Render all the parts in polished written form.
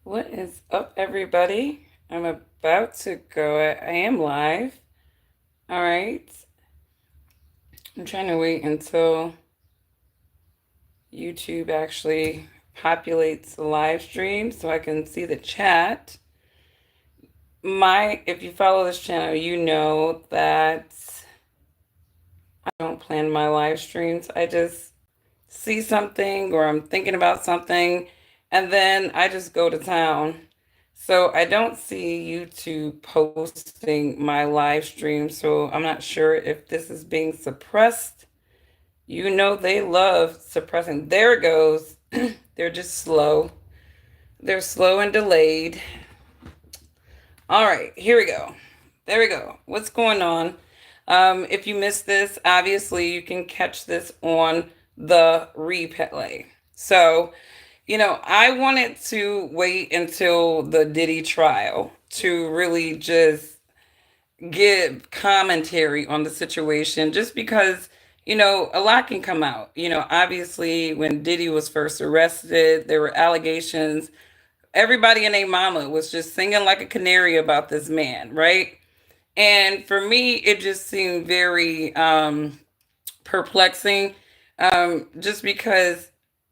What is up, everybody? I'm about to go. I am live. All right. I'm trying to wait until YouTube actually populates the live stream so I can see the chat. If you follow this channel, you know that I don't plan my live streams. I just see something or I'm thinking about something and then I just go to town. So I don't see YouTube posting my live stream, so I'm not sure if this is being suppressed. You know they love suppressing. There it goes. They're just slow. They're slow and delayed. All right, here we go. There we go. What's going on? If you missed this, obviously you can catch this on the replay. So, I wanted to wait until the Diddy trial to really just give commentary on the situation, just because, a lot can come out. Obviously, when Diddy was first arrested, there were allegations. Everybody and their mama was just singing like a canary about this man, right? And for me, it just seemed very perplexing, just because,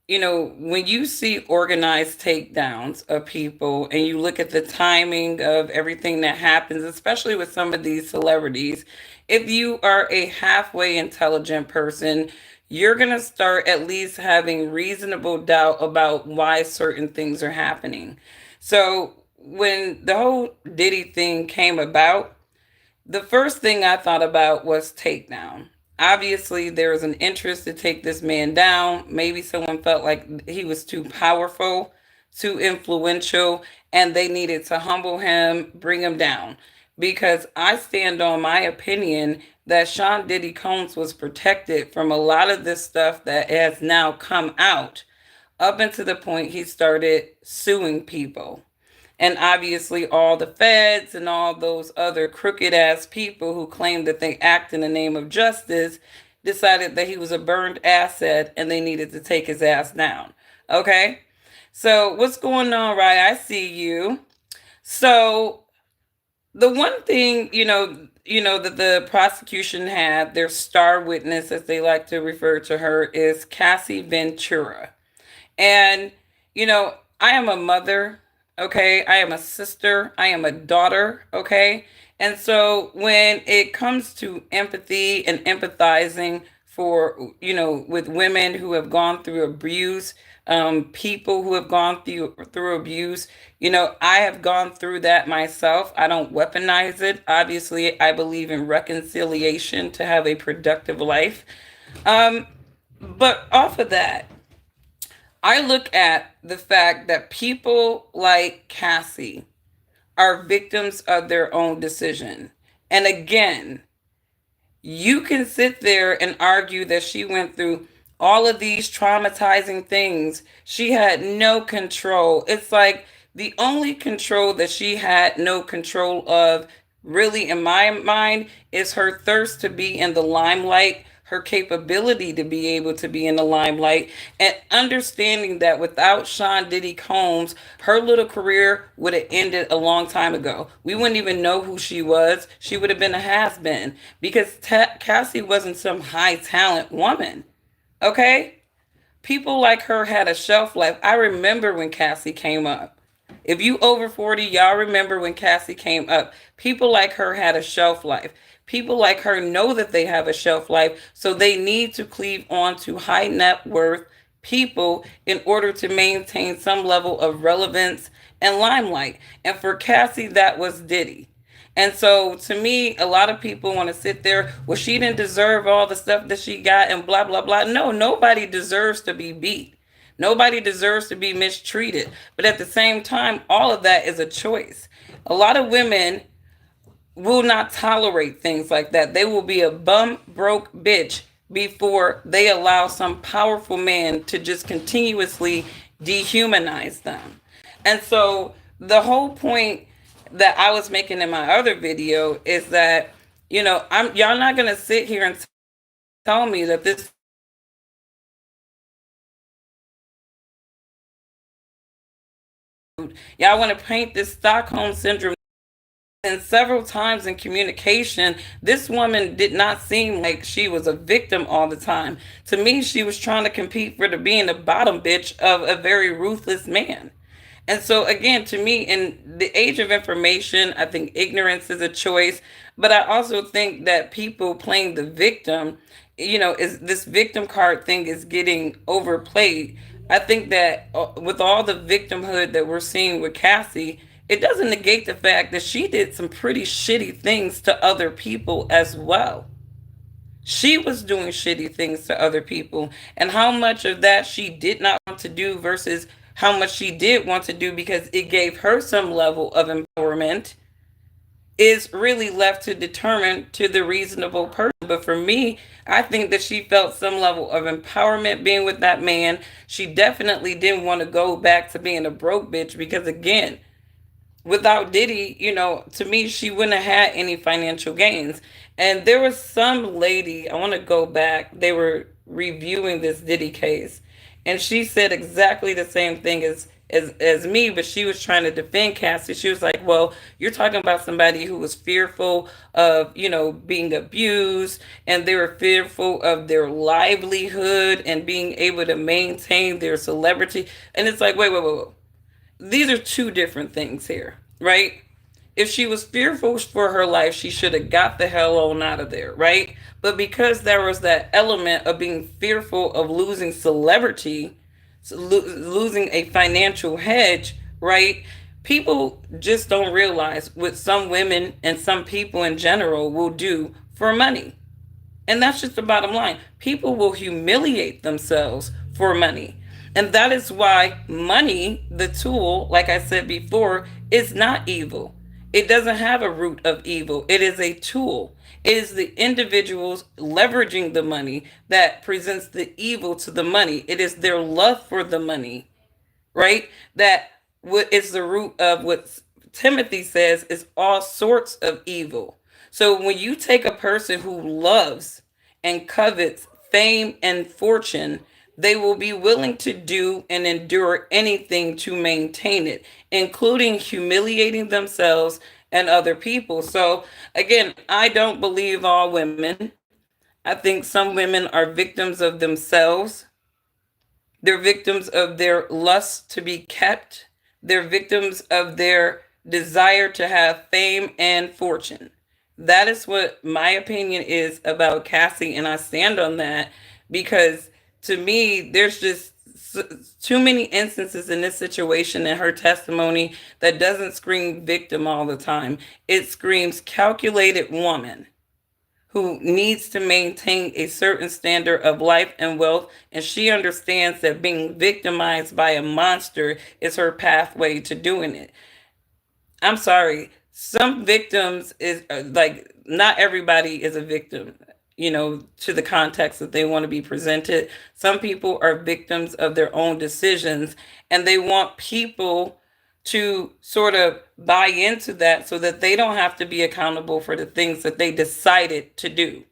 when you see organized takedowns of people and you look at the timing of everything that happens, especially with some of these celebrities, if you are a halfway intelligent person, you're going to start at least having reasonable doubt about why certain things are happening. So when the whole Diddy thing came about, the first thing I thought about was takedown. Obviously, there was an interest to take this man down. Maybe someone felt like he was too powerful, too influential, and they needed to humble him, bring him down. Because I stand on my opinion that Sean Diddy Combs was protected from a lot of this stuff that has now come out, up until the point he started suing people. And obviously, all the feds and all those other crooked ass people who claimed that they act in the name of justice decided that he was a burned asset and they needed to take his ass down. Okay? So, what's going on, Ryan? I see you. So, the one thing, that the prosecution had, their star witness, as they like to refer to her, is Cassie Ventura. And, I am a mother, okay? I am a sister. I am a daughter, okay? And so when it comes to empathy and empathizing for, with women who have gone through abuse, people who have gone through abuse, I have gone through that myself. I don't weaponize it. Obviously, I believe in reconciliation to have a productive life. Um, but off of that, I look at the fact that people like Cassie are victims of their own decision. And again, you can sit there and argue that she went through all of these traumatizing things. She had no control. It's like the only control that she had no control of, really, in my mind, is her thirst to be in the limelight, her capability to be able to be in the limelight, and understanding that without Sean Diddy Combs, her little career would have ended a long time ago. We wouldn't even know who she was. She would have been a has been, because Cassie wasn't some high talent woman. Okay? People like her had a shelf life. I remember when Cassie came up. If you over 40, y'all remember when Cassie came up. People like her had a shelf life. People like her know that they have a shelf life, so they need to cleave on to high net worth people in order to maintain some level of relevance and limelight. And for Cassie, that was Diddy. And so to me, a lot of people want to sit there, well, she didn't deserve all the stuff that she got and blah, blah, blah. No, nobody deserves to be beat. Nobody deserves to be mistreated. But at the same time, all of that is a choice. A lot of women will not tolerate things like that. They will be a bum broke bitch before they allow some powerful man to just continuously dehumanize them. And so the whole point that I was making in my other video is that, I'm y'all not gonna sit here and tell me that this Y'all want to paint this Stockholm syndrome. And several times in communication, this woman did not seem like she was a victim all the time. To me, she was trying to compete for the being the bottom bitch of a very ruthless man. And so, again, to me, in the age of information, I think ignorance is a choice. But I also think that people playing the victim, is this victim card thing is getting overplayed. I think that with all the victimhood that we're seeing with Cassie, it doesn't negate the fact that she did some pretty shitty things to other people as well. She was doing shitty things to other people, and how much of that she did not want to do versus how much she did want to do because it gave her some level of empowerment is really left to determine to the reasonable person. But for me, I think that she felt some level of empowerment being with that man. She definitely didn't want to go back to being a broke bitch because, again, without Diddy, to me, she wouldn't have had any financial gains. And there was some lady, I want to go back, they were reviewing this Diddy case, and she said exactly the same thing as me, but she was trying to defend Cassie. She was like, well, you're talking about somebody who was fearful of, being abused, and they were fearful of their livelihood and being able to maintain their celebrity. And it's like, wait. These are two different things here, right? If she was fearful for her life, she should have got the hell on out of there, right? But because there was that element of being fearful of losing celebrity, losing a financial hedge, right? People just don't realize what some women and some people in general will do for money. And that's just the bottom line. People will humiliate themselves for money. And that is why money, the tool, like I said before, is not evil. It doesn't have a root of evil. It is a tool. It is the individuals leveraging the money that presents the evil to the money. It is their love for the money, right? That what is the root of what Timothy says is all sorts of evil. So when you take a person who loves and covets fame and fortune, they will be willing to do and endure anything to maintain it, including humiliating themselves and other people. So, again, I don't believe all women. I think some women are victims of themselves. They're victims of their lust to be kept. They're victims of their desire to have fame and fortune. That is what my opinion is about Cassie, and I stand on that because to me, there's just too many instances in this situation in her testimony that doesn't scream victim all the time. It screams calculated woman who needs to maintain a certain standard of life and wealth, and she understands that being victimized by a monster is her pathway to doing it. I'm sorry. Some victims is like not everybody is a victim, to the context that they want to be presented. Some people are victims of their own decisions and they want people to sort of buy into that so that they don't have to be accountable for the things that they decided to do,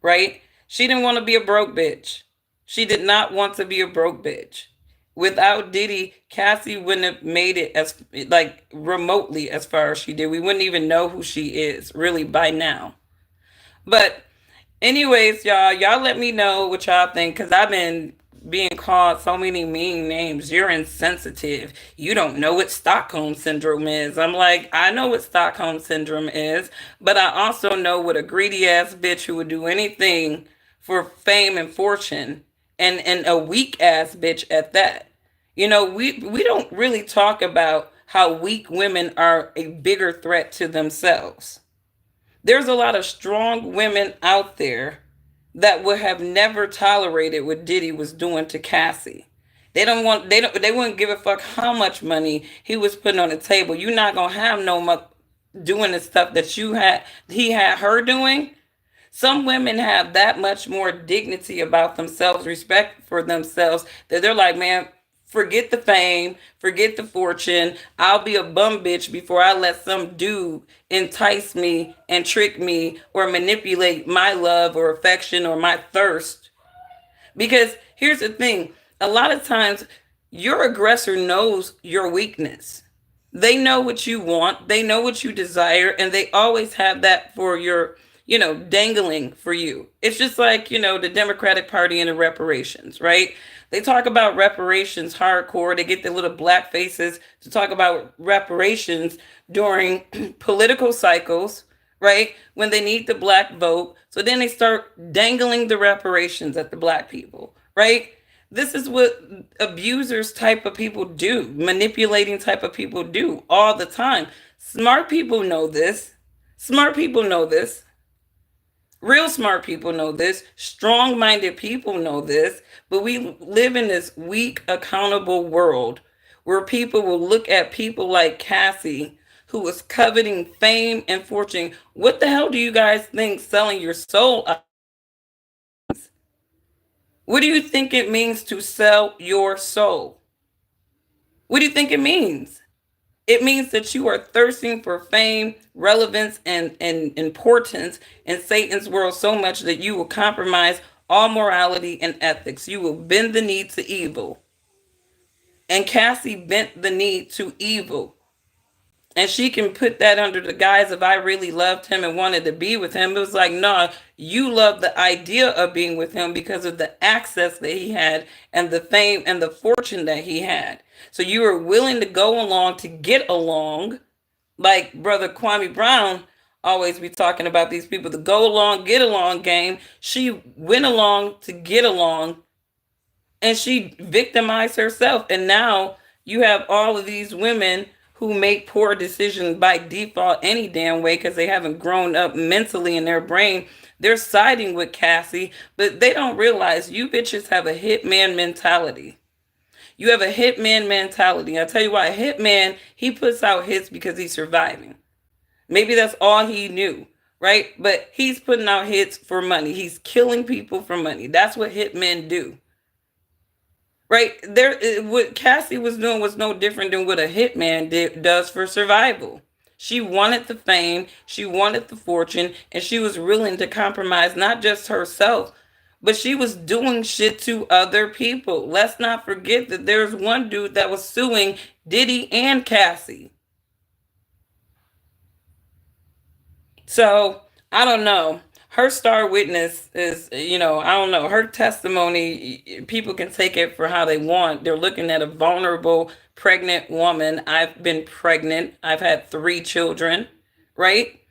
right? She didn't want to be a broke bitch. She did not want to be a broke bitch. Without Diddy, Cassie wouldn't have made it as like remotely as far as she did. We wouldn't even know who she is really by now. But anyways, y'all let me know what y'all think because I've been being called so many mean names. You're insensitive. You don't know what Stockholm syndrome is. I'm like, I know what Stockholm syndrome is, but I also know what a greedy ass bitch who would do anything for fame and fortune, and a weak ass bitch at that. We don't really talk about how weak women are a bigger threat to themselves. There's a lot of strong women out there that would have never tolerated what Diddy was doing to Cassie. They wouldn't give a fuck how much money he was putting on the table. You're not gonna have no much doing the stuff that he had her doing. Some women have that much more dignity about themselves, respect for themselves, that they're like, man, forget the fame, forget the fortune. I'll be a bum bitch before I let some dude entice me and trick me or manipulate my love or affection or my thirst. Because here's the thing, a lot of times your aggressor knows your weakness. They know what you want, they know what you desire, and they always have that for your, dangling for you. It's just like, the Democratic Party and the reparations, right? They talk about reparations hardcore. They get the little black faces to talk about reparations during political cycles, right? When they need the black vote. So then they start dangling the reparations at the black people, right? This is what abusers type of people do, manipulating type of people do all the time. Smart people know this. Smart people know this. Real smart people know this. Strong minded people know this. But we live in this weak, accountable world where people will look at people like Cassie, who was coveting fame and fortune. What the hell do you guys think selling your soul? What do you think it means to sell your soul? What do you think it means? It means that you are thirsting for fame, relevance, and importance in Satan's world so much that you will compromise all morality and ethics. You will bend the knee to evil. And Cassie bent the knee to evil. And she can put that under the guise of I really loved him and wanted to be with him. It was like, no, you love the idea of being with him because of the access that he had and the fame and the fortune that he had. So you were willing to go along to get along, like Brother Kwame Brown always be talking about these people, the go along, get along game. She went along to get along and she victimized herself. And now you have all of these women who make poor decisions by default any damn way because they haven't grown up mentally in their brain. They're siding with Cassie, but they don't realize you bitches have a hitman mentality. You have a hitman mentality. I'll tell you why. A hitman, he puts out hits because he's surviving. Maybe that's all he knew, right? But he's putting out hits for money. He's killing people for money. That's what hitmen do. Right there, what Cassie was doing was no different than what a hitman does for survival. She wanted the fame, she wanted the fortune, and she was willing to compromise not just herself, but she was doing shit to other people. Let's not forget that there's one dude that was suing Diddy and Cassie. So I don't know. Her star witness is, I don't know. Her testimony, people can take it for how they want. They're looking at a vulnerable, pregnant woman. I've been pregnant, I've had 3 children, right?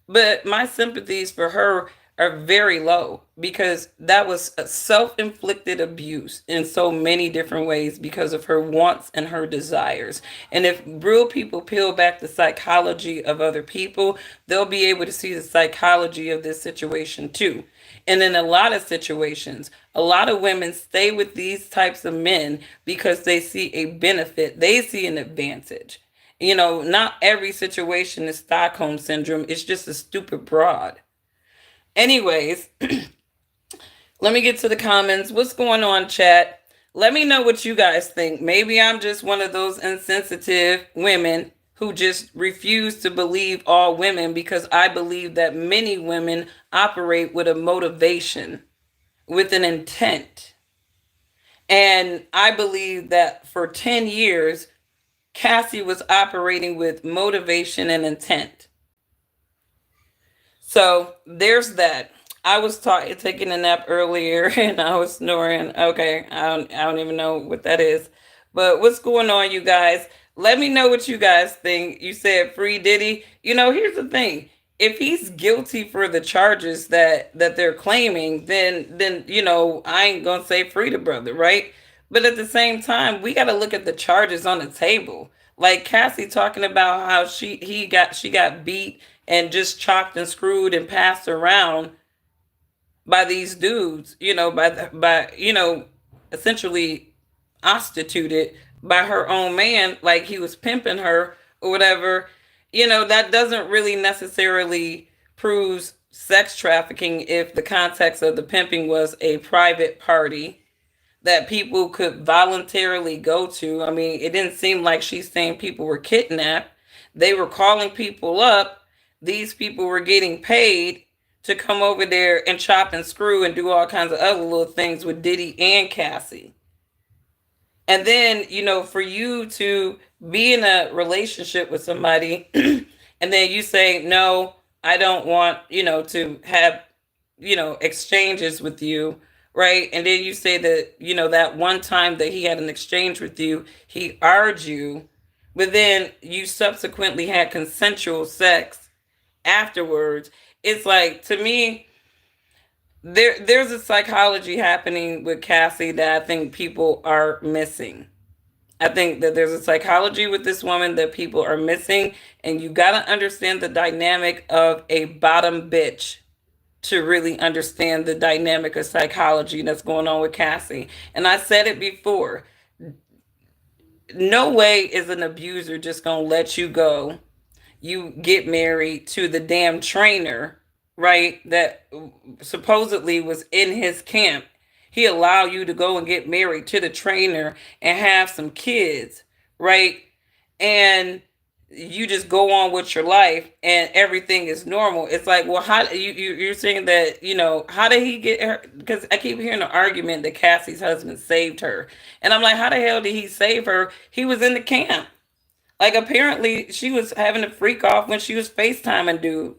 But my sympathies for her are very low because that was a self-inflicted abuse in so many different ways because of her wants and her desires. And if real people peel back the psychology of other people, they'll be able to see the psychology of this situation too. And in a lot of situations, a lot of women stay with these types of men because they see a benefit, they see an advantage. Not every situation is Stockholm syndrome. It's just a stupid broad. Anyways, let me get to the comments. What's going on, chat? Let me know what you guys think. Maybe I'm just one of those insensitive women who just refuse to believe all women because I believe that many women operate with a motivation, with an intent. And I believe that for 10 years, Cassie was operating with motivation and intent. So there's that. I was taking a nap earlier and I was snoring. Okay, I don't even know what that is. But what's going on, you guys? Let me know what you guys think. You said free Diddy. Here's the thing. If he's guilty for the charges that they're claiming, then I ain't gonna say free the brother, right? But at the same time, we got to look at the charges on the table. Like Cassie talking about how she got beat and just chopped and screwed and passed around by these dudes, essentially prostituted by her own man, like he was pimping her or whatever. That doesn't really necessarily prove sex trafficking if the context of the pimping was a private party that people could voluntarily go to. I mean, it didn't seem like she's saying people were kidnapped. They were calling people up. These people were getting paid to come over there and chop and screw and do all kinds of other little things with Diddy and Cassie. And then, for you to be in a relationship with somebody and then you say, no, I don't want, to have, exchanges with you, right? And then you say that, that one time that he had an exchange with you, he argued you, but then you subsequently had consensual sex afterwards. It's like, to me, there's a psychology happening with Cassie that I think people are missing. I think that there's a psychology with this woman that people are missing, and you got to understand the dynamic of a bottom bitch to really understand the dynamic of psychology that's going on with Cassie. And I said it before, no way is an abuser just going to let you go. You get married to the damn trainer, right? That supposedly was in his camp. He allowed you to go and get married to the trainer and have some kids, right? And you just go on with your life and everything is normal. It's like, well, how you're saying that, how did he get her? Because I keep hearing the argument that Cassie's husband saved her, and I'm like, how the hell did he save her? He was in the camp. Like, apparently she was having a freak off when she was FaceTiming dude.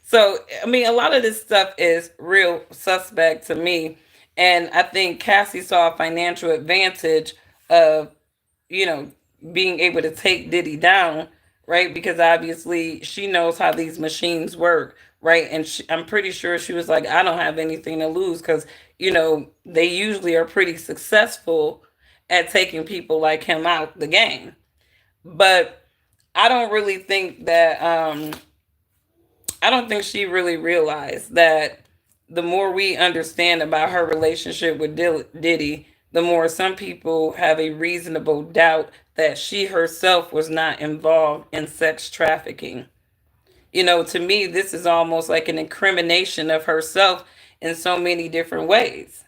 So, I mean, a lot of this stuff is real suspect to me. And I think Cassie saw a financial advantage of, you know, being able to take Diddy down, right? Because obviously she knows how these machines work, right? And I'm pretty sure she was like, I don't have anything to lose because, they usually are pretty successful at taking people like him out the game. But I don't really think that I don't think she really realized that the more we understand about her relationship with Diddy, the more some people have a reasonable doubt that she herself was not involved in sex trafficking. To me, this is almost like an incrimination of herself in so many different ways.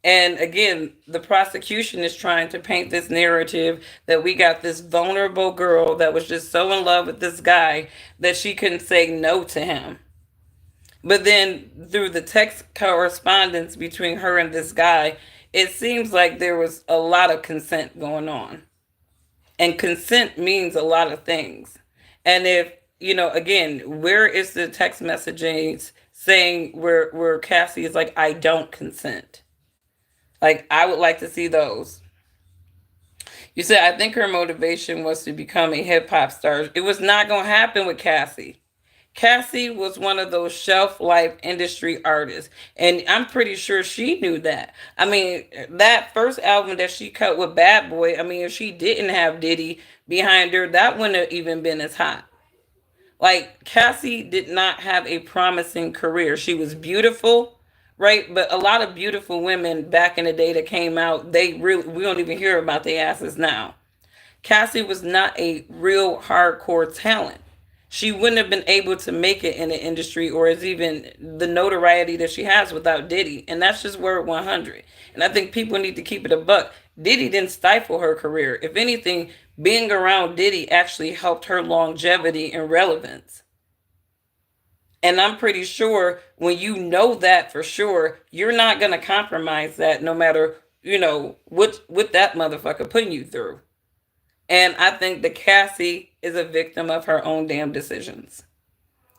And again, the prosecution is trying to paint this narrative that we got this vulnerable girl that was just so in love with this guy that she couldn't say no to him. But then through the text correspondence between her and this guy, it seems like there was a lot of consent going on. And consent means a lot of things. And if, again, where is the text messaging saying where Cassie is like, I don't consent? Like, I would like to see those. You said, I think her motivation was to become a hip hop star. It was not going to happen with Cassie. Cassie was one of those shelf life industry artists. And I'm pretty sure she knew that. I mean, that first album that she cut with Bad Boy, I mean, if she didn't have Diddy behind her, that wouldn't have even been as hot. Like, Cassie did not have a promising career. She was beautiful, right? But a lot of beautiful women back in the day that came out, we don't even hear about their asses now. Cassie was not a real hardcore talent. She wouldn't have been able to make it in the industry or as even the notoriety that she has without Diddy. And that's just word 100. And I think people need to keep it a buck. Diddy didn't stifle her career. If anything, being around Diddy actually helped her longevity and relevance. And I'm pretty sure when you know that for sure, you're not going to compromise that no matter, what that motherfucker putting you through. And I think that Cassie is a victim of her own damn decisions.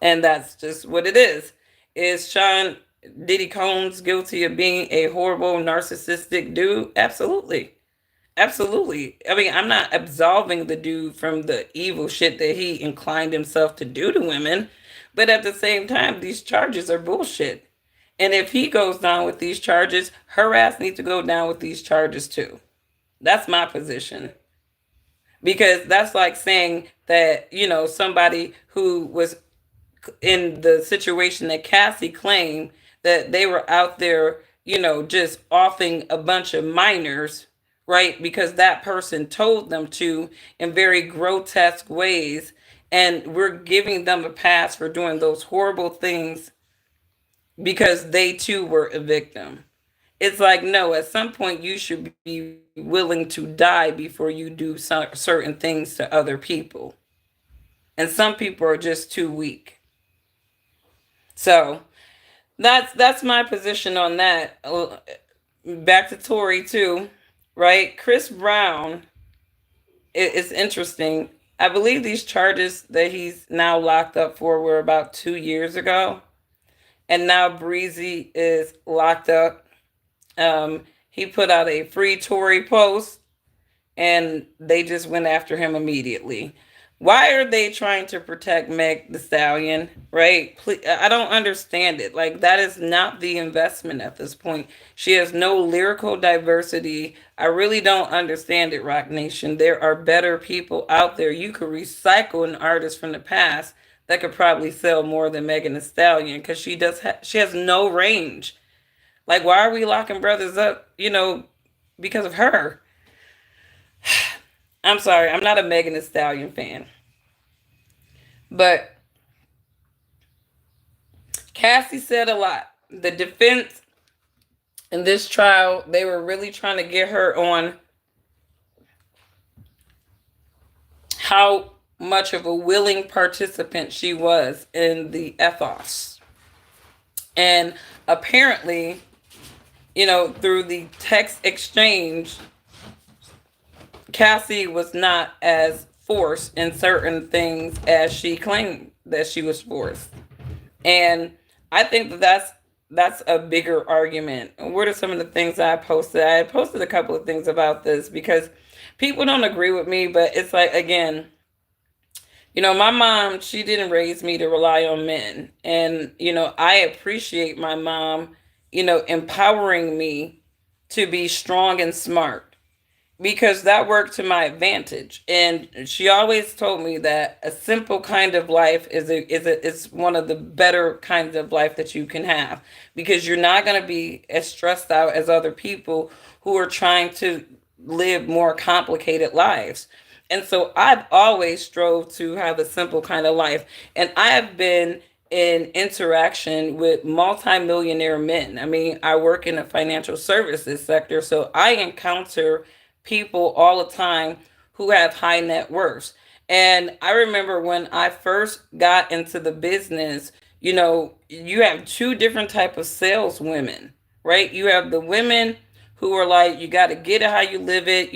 And that's just what it is. Is Sean Diddy Combs guilty of being a horrible narcissistic dude? Absolutely. Absolutely. I mean, I'm not absolving the dude from the evil shit that he inclined himself to do to women. But at the same time, these charges are bullshit. And if he goes down with these charges, her ass needs to go down with these charges too. That's my position. Because that's like saying that, somebody who was in the situation that Cassie claimed that they were out there, just offing a bunch of minors, right? Because that person told them to in very grotesque ways. And we're giving them a pass for doing those horrible things because they too were a victim. It's like, no, at some point you should be willing to die before you do certain things to other people. And some people are just too weak. So that's my position on that. Back to Tori too. right? Chris Brown is interesting. I believe these charges that he's now locked up for were about 2 years ago. And now Breezy is locked up. He put out a free Tory post and they just went after him immediately. Why are they trying to protect Meg the Stallion? Right? I don't understand it. Like, that is not the investment at this point. She has no lyrical diversity. I really don't understand it, Rock Nation. There are better people out there. You could recycle an artist from the past that could probably sell more than Megan Thee Stallion because she has no range. Like, why are we locking brothers up? Because of her. I'm sorry, I'm not a Megan Thee Stallion fan, but Cassie said a lot. The defense in this trial, they were really trying to get her on how much of a willing participant she was in the ethos. And apparently, through the text exchange, Cassie was not as forced in certain things as she claimed that she was forced. And I think that's a bigger argument. What are some of the things I posted? I posted a couple of things about this because people don't agree with me, but it's like, again, my mom, she didn't raise me to rely on men. And, I appreciate my mom, empowering me to be strong and smart because that worked to my advantage. And she always told me that a simple kind of life is one of the better kinds of life that you can have because you're not going to be as stressed out as other people who are trying to live more complicated lives. And so I've always strove to have a simple kind of life. And I have been in interaction with multimillionaire men. I mean, I work in the financial services sector, so I encounter people all the time who have high net worths. And I remember when I first got into the business, you have two different type of sales women, right? You have the women who are like, you got to get it how you live it,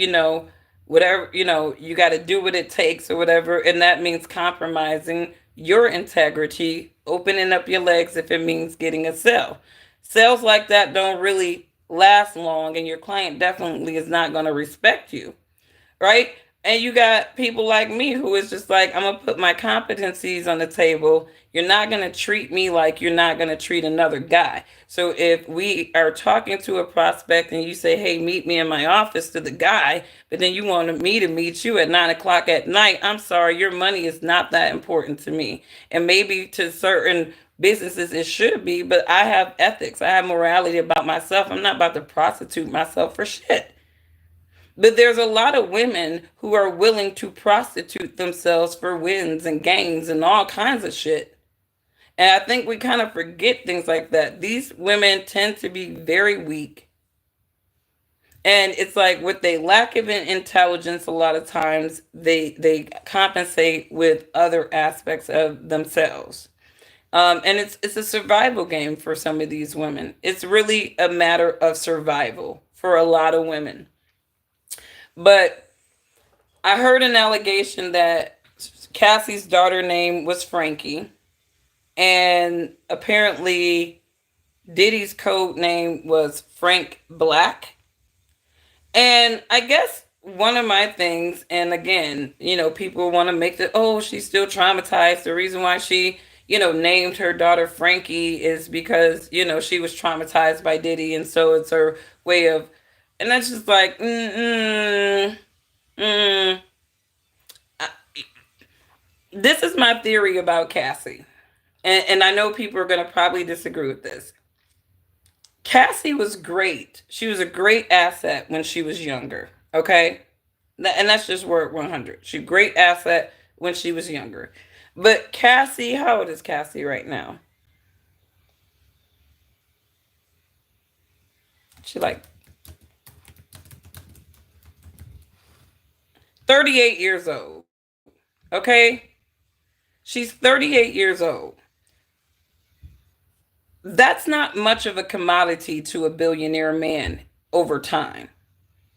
whatever, you got to do what it takes or whatever. And that means compromising your integrity, opening up your legs if it means getting a sale. Sales like that don't really last long, and your client definitely is not going to respect you, right? And you got people like me who is just like, I'm gonna put my competencies on the table. You're not gonna treat me like you're not gonna treat another guy. So if we are talking to a prospect and you say, hey, meet me in my office to the guy, but then you want me to meet you at 9 o'clock at night, I'm sorry, your money is not that important to me. And maybe to certain businesses it should be, but I have ethics. I have morality about myself. I'm not about to prostitute myself for shit. But there's a lot of women who are willing to prostitute themselves for wins and gains and all kinds of shit. And I think we kind of forget things like that. These women tend to be very weak. And it's like with they lack of intelligence, a lot of times they compensate with other aspects of themselves. And it's a survival game for some of these women. It's really a matter of survival for a lot of women. But I heard an allegation that Cassie's daughter name was Frankie, and apparently Diddy's code name was Frank Black. And I guess one of my things, and again, people want to make the, oh, she's still traumatized. The reason why she, named her daughter Frankie is because, she was traumatized by Diddy. And so it's her way of, and that's just like, mm, I- this is my theory about Cassie. And I know people are going to probably disagree with this. Cassie was great. She was a great asset when she was younger. Okay. And that's just word 100. She great asset when she was younger. But Cassie, how old is Cassie right now? She like 38 years old. Okay. She's 38 years old. That's not much of a commodity to a billionaire man over time.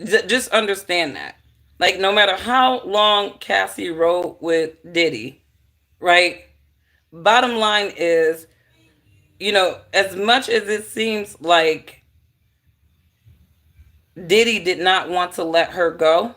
Just understand that. Like, no matter how long Cassie rode with Diddy, right? Bottom line is, as much as it seems like Diddy did not want to let her go,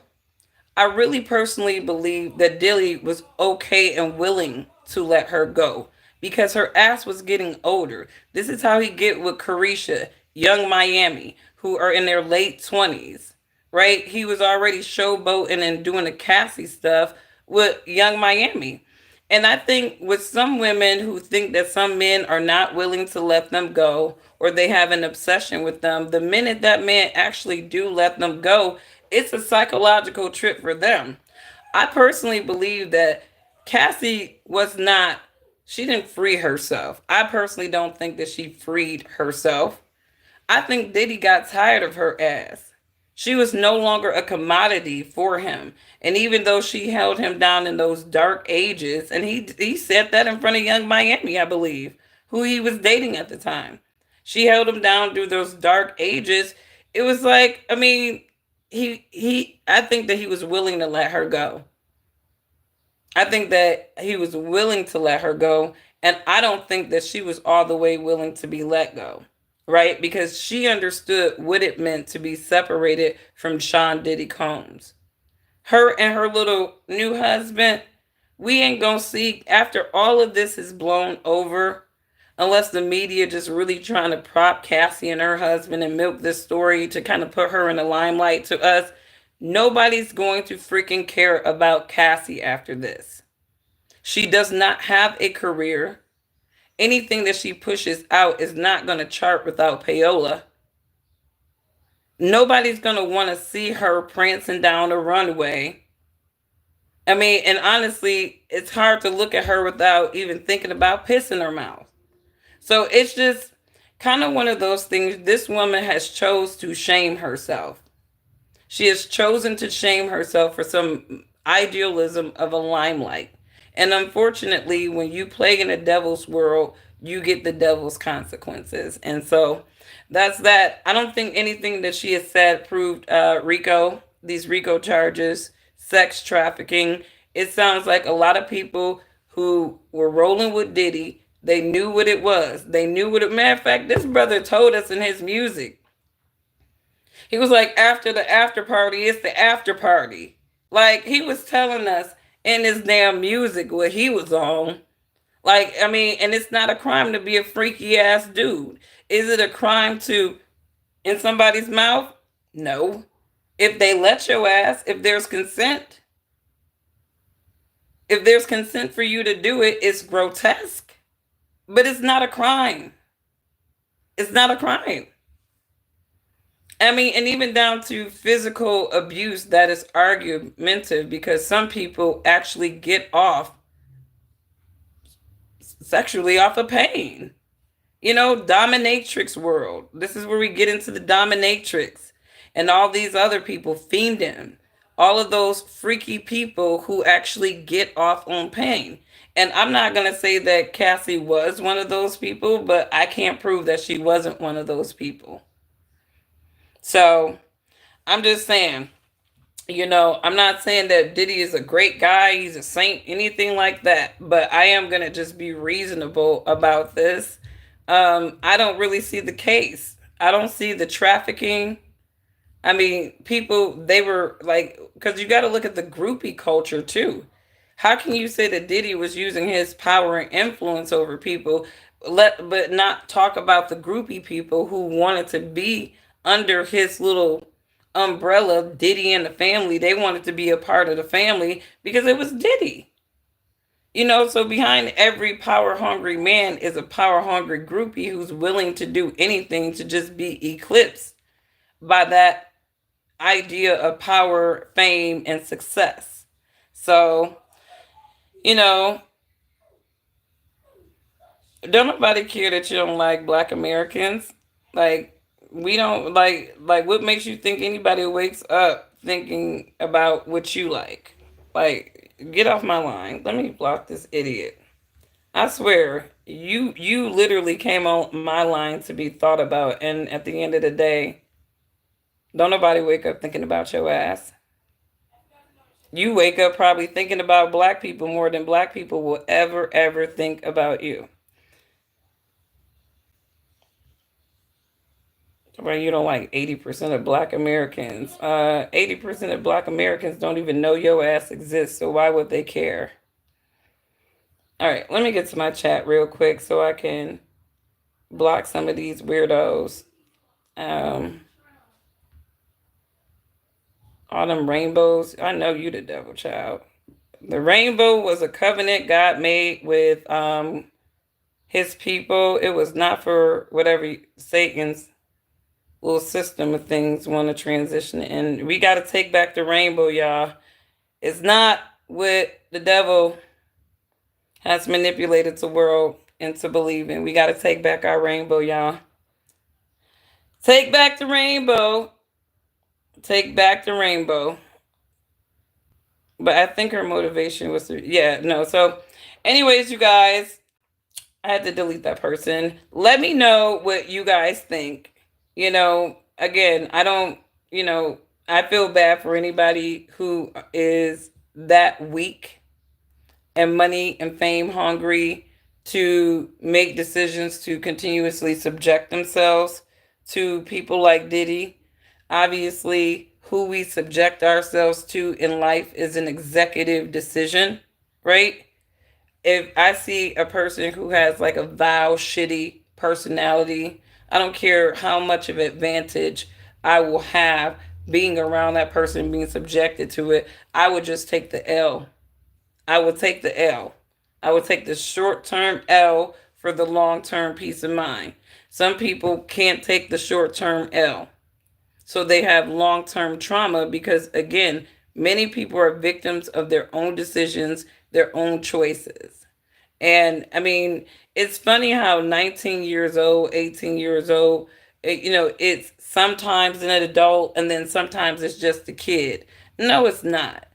I really personally believe that Dilly was okay and willing to let her go because her ass was getting older. This is how he get with Carisha, Young Miami, who are in their late 20s, right? He was already showboating and doing the Cassie stuff with Young Miami. And I think with some women who think that some men are not willing to let them go or they have an obsession with them, the minute that man actually do let them go, it's a psychological trip for them. I personally believe that Cassie was not, she didn't free herself. I personally don't think that she freed herself. I think Diddy got tired of her ass. She was no longer a commodity for him. And even though she held him down in those dark ages, and he said that in front of Young Miami, I believe, who he was dating at the time. She held him down through those dark ages. It was like, I mean, he I think that he was willing to let her go. I think that he was willing to let her go, and I don't think that she was all the way willing to be let go, right? Because she understood what it meant to be separated from Sean Diddy Combs. Her and her little new husband, we ain't gonna see after all of this is blown over, unless the media just really trying to prop Cassie and her husband and milk this story to kind of put her in the limelight to us. Nobody's going to freaking care about Cassie after this. She does not have a career. Anything that she pushes out is not going to chart without payola. Nobody's going to want to see her prancing down a runway. I mean, and honestly, it's hard to look at her without even thinking about piss in her mouth. So it's just kind of one of those things. This woman has chose to shame herself. She has chosen to shame herself for some idealism of a limelight. And unfortunately, when you play in the devil's world, you get the devil's consequences. And so that's that. I don't think anything that she has said proved RICO, these RICO charges, sex trafficking. It sounds like a lot of people who were rolling with Diddy, they knew what it was. They knew what it, matter of fact, this brother told us in his music. He was like, after the after party, it's the after party. Like, he was telling us in his damn music what he was on. Like, I mean, and it's not a crime to be a freaky ass dude. Is it a crime to in somebody's mouth? No. If they let your ass, if there's consent for you to do it, it's grotesque. But it's not a crime. It's not a crime. I mean, and even down to physical abuse that is argumentative because some people actually get off sexually off of pain. Dominatrix world. This is where we get into the dominatrix and all these other people, fiending, all of those freaky people who actually get off on pain. And I'm not going to say that Cassie was one of those people, but I can't prove that she wasn't one of those people. So I'm just saying, I'm not saying that Diddy is a great guy, he's a saint, anything like that, but I am going to just be reasonable about this. I don't really see the case. I don't see the trafficking. I mean, people, they were like, because you got to look at the groupie culture too. How can you say that Diddy was using his power and influence over people, but not talk about the groupie people who wanted to be under his little umbrella, Diddy and the family? They wanted to be a part of the family because it was Diddy. So behind every power hungry man is a power hungry groupie who's willing to do anything to just be eclipsed by that idea of power, fame, and success. So, you know, don't nobody care that you don't like Black Americans. Like, we don't like what makes you think anybody wakes up thinking about what you like? Like, get off my line. Let me block this idiot. I swear, you literally came on my line to be thought about, and at the end of the day, Don't nobody wake up thinking about your ass. You wake up probably thinking about black people more than black people will ever think about you. Well, you don't like 80% of black Americans. 80% of black Americans don't even know your ass exists, so why would they care? All right, let me get to my chat real quick so I can block some of these weirdos. Um, all them rainbows. I know you the devil child. The rainbow was a covenant God made with his people. It was not for whatever Satan's little system of things want to transition in. We got to take back the rainbow, y'all. It's not what the devil has manipulated the world into believing. We got to take back our rainbow, y'all. Take back the rainbow. Take back the rainbow. But I think her motivation was to, yeah, no. So, anyways, you guys, I had to delete that person. Let me know what you guys think. Again, I don't, I feel bad for anybody who is that weak and money and fame hungry to make decisions to continuously subject themselves to people like Diddy. Obviously, who we subject ourselves to in life is an executive decision, right? If I see a person who has like a vile, shitty personality, I don't care how much of advantage I will have being around that person, being subjected to it. I would just take the L. I would take the L. I would take the short term L for the long term peace of mind. Some people can't take the short term L. So they have long term trauma because, again, many people are victims of their own decisions, their own choices. And I mean, it's funny how 19 years old, 18 years old, it's sometimes an adult and then sometimes it's just a kid. No, it's not.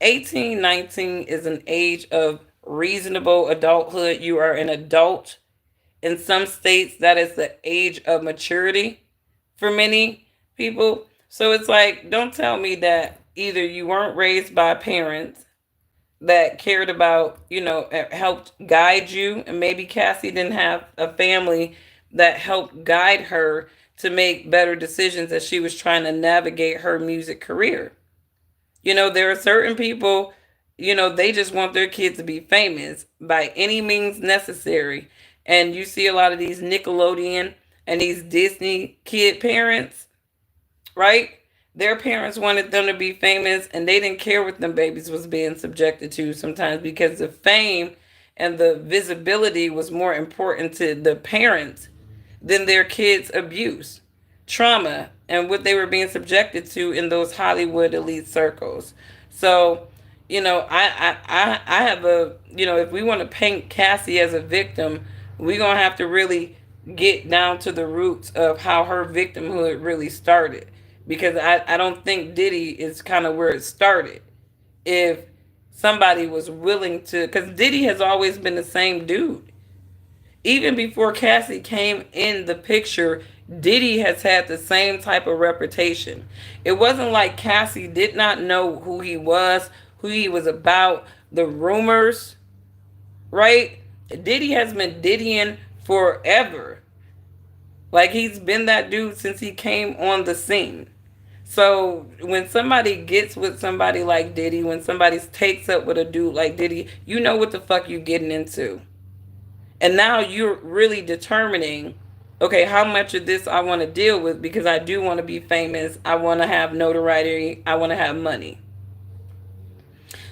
18, 19 is an age of reasonable adulthood. You are an adult. In some states, that is the age of maturity for many people. So it's like, don't tell me that either you weren't raised by parents that cared about, helped guide you. And maybe Cassie didn't have a family that helped guide her to make better decisions as she was trying to navigate her music career. There are certain people, they just want their kids to be famous by any means necessary. And you see a lot of these Nickelodeon and these Disney kid parents, right? Their parents wanted them to be famous and they didn't care what them babies was being subjected to sometimes because the fame and the visibility was more important to the parents than their kids' abuse, trauma, and what they were being subjected to in those Hollywood elite circles. So, I have if we want to paint Cassie as a victim, we're going to have to really get down to the roots of how her victimhood really started. Because I don't think Diddy is kind of where it started. If somebody was willing to, because Diddy has always been the same dude. Even before Cassie came in the picture, Diddy has had the same type of reputation. It wasn't like Cassie did not know who he was about, the rumors, right? Diddy has been Diddying forever. Like he's been that dude since he came on the scene. So when somebody gets with somebody like Diddy, when somebody takes up with a dude like Diddy, you know what the fuck you getting into. And now you're really determining, okay, how much of this I want to deal with because I do want to be famous. I want to have notoriety. I want to have money.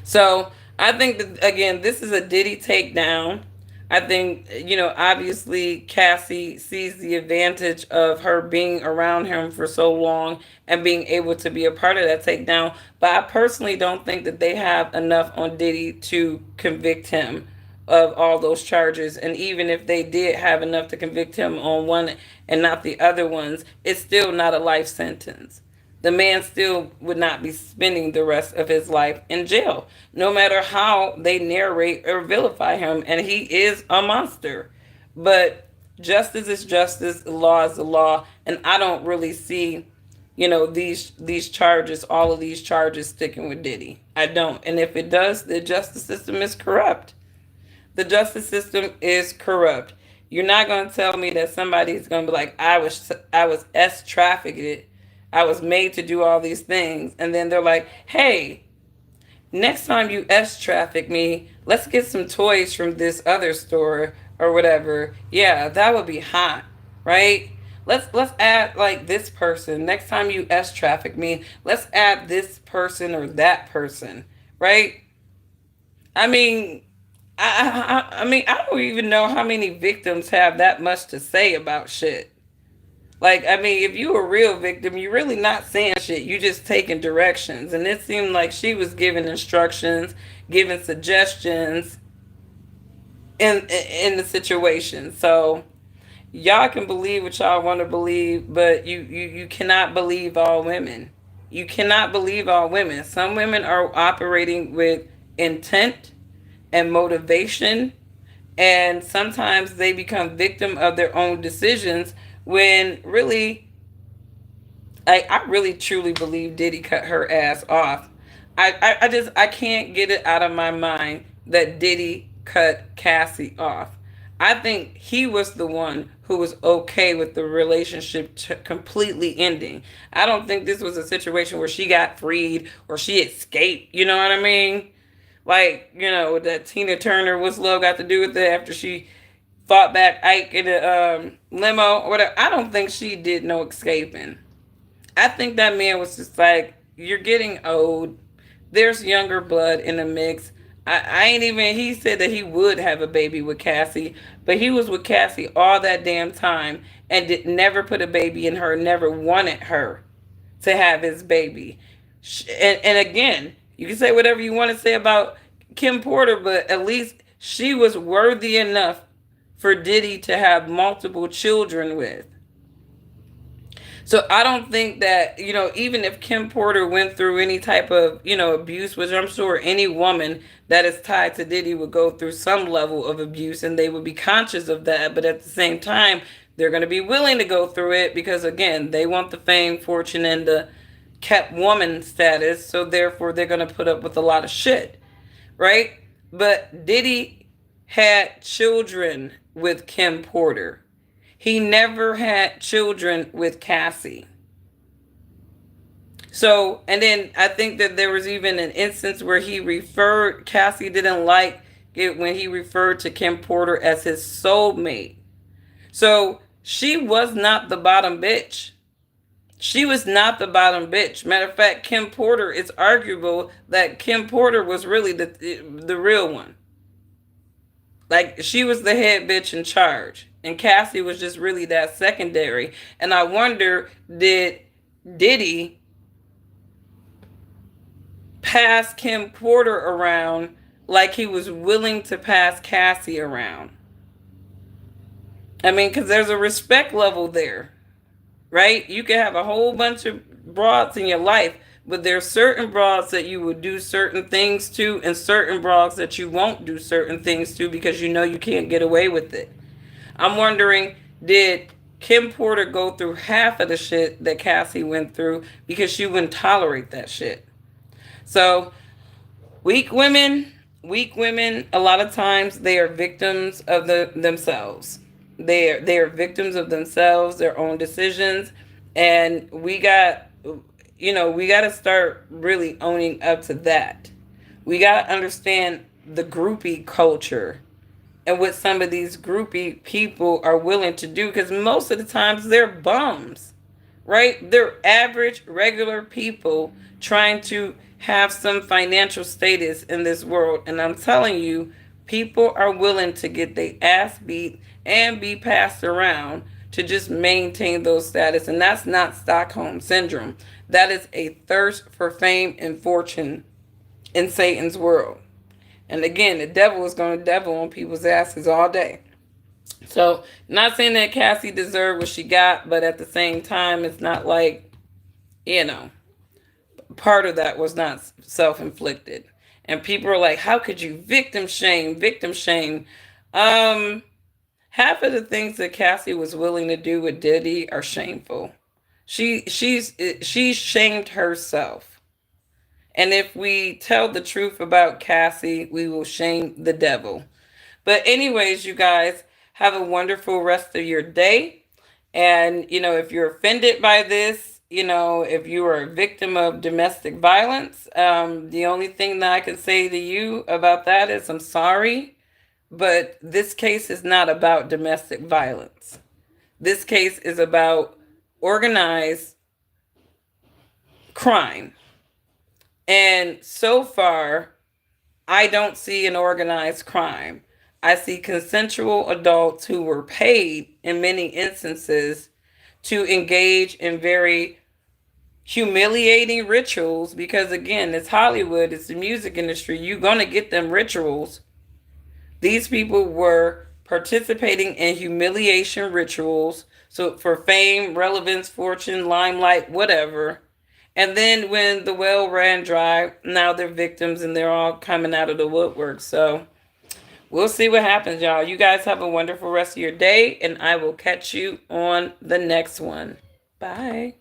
So I think that, again, this is a Diddy takedown. I think, obviously Cassie sees the advantage of her being around him for so long and being able to be a part of that takedown. But I personally don't think that they have enough on Diddy to convict him of all those charges. And even if they did have enough to convict him on one and not the other ones, it's still not a life sentence. The man still would not be spending the rest of his life in jail, no matter how they narrate or vilify him. And he is a monster. But justice is justice, the law is the law. And I don't really see these charges, all of these charges sticking with Diddy. I don't. And if it does, the justice system is corrupt. The justice system is corrupt. You're not going to tell me that somebody's going to be like, I was S trafficked. I was made to do all these things, and then they're like, hey, next time you S traffic me, let's get some toys from this other store or whatever. Yeah, that would be hot, right? Let's add like this person. Next time you S traffic me, let's add this person or that person, right? I mean, I don't even know how many victims have that much to say about shit. Like, I mean, if you a real victim, you're really not saying shit. You just taking directions. And it seemed like she was giving instructions, giving suggestions in the situation. So y'all can believe what y'all want to believe, but you cannot believe all women. You cannot believe all women. Some women are operating with intent and motivation, and sometimes they become victim of their own decisions when really, I really truly believe Diddy cut her ass off. I can't get it out of my mind that Diddy cut Cassie off. I think he was the one who was okay with the relationship completely ending. I don't think this was a situation where she got freed or she escaped. You know what I mean? Like, that Tina Turner, what's love got to do with it after she fought back Ike in a limo or whatever. I don't think she did no escaping. I think that man was just like, you're getting old. There's younger blood in the mix. I ain't even, he said that he would have a baby with Cassie, but he was with Cassie all that damn time and did never put a baby in her, never wanted her to have his baby. And again, you can say whatever you want to say about Kim Porter, but at least she was worthy enough for Diddy to have multiple children with. So I don't think that, even if Kim Porter went through any type of, abuse, which I'm sure any woman that is tied to Diddy would go through some level of abuse and they would be conscious of that. But at the same time, they're going to be willing to go through it because, again, they want the fame, fortune, and the kept woman status. So therefore, they're going to put up with a lot of shit, right? But Diddy had children with Kim Porter. He never had children with Cassie. So, and then I think that there was even an instance where Cassie didn't like it when he referred to Kim Porter as his soulmate. So she was not the bottom bitch. She was not the bottom bitch. Matter of fact, Kim Porter, it's arguable that Kim Porter was really the real one. Like, she was the head bitch in charge. And Cassie was just really that secondary. And I wonder, did Diddy pass Kim Porter around like he was willing to pass Cassie around? I mean, because there's a respect level there, right? You can have a whole bunch of broads in your life, but there's certain broads that you would do certain things to and certain broads that you won't do certain things to because you can't get away with it. I'm wondering, did Kim Porter go through half of the shit that Cassie went through because she wouldn't tolerate that shit? So, weak women, a lot of times they are victims of themselves. They are victims of themselves, their own decisions, and we got to start really owning up to that. We got to understand the groupie culture and what some of these groupie people are willing to do, because most of the times they're bums, right? They're average, regular people trying to have some financial status in this world. And I'm telling you, people are willing to get their ass beat and be passed around to just maintain those status. And that's not Stockholm Syndrome. That is a thirst for fame and fortune in Satan's world. And again, the devil is going to devil on people's asses all day. So, not saying that Cassie deserved what she got, but at the same time, it's not like, part of that was not self-inflicted. And people are like, how could you victim shame? Half of the things that Cassie was willing to do with Diddy are shameful. She's shamed herself. And if we tell the truth about Cassie, we will shame the devil. But anyways, you guys have a wonderful rest of your day. And if you're offended by this, if you are a victim of domestic violence, the only thing that I can say to you about that is I'm sorry, but this case is not about domestic violence. This case is about organized crime. And so far, I don't see an organized crime. I see consensual adults who were paid in many instances to engage in very humiliating rituals because, again, it's Hollywood, it's the music industry. You're going to get them rituals. These people were participating in humiliation rituals, so for fame, relevance, fortune, limelight, whatever. And then when the well ran dry, now they're victims and they're all coming out of the woodwork. So we'll see what happens, y'all. You guys have a wonderful rest of your day, and I will catch you on the next one. Bye.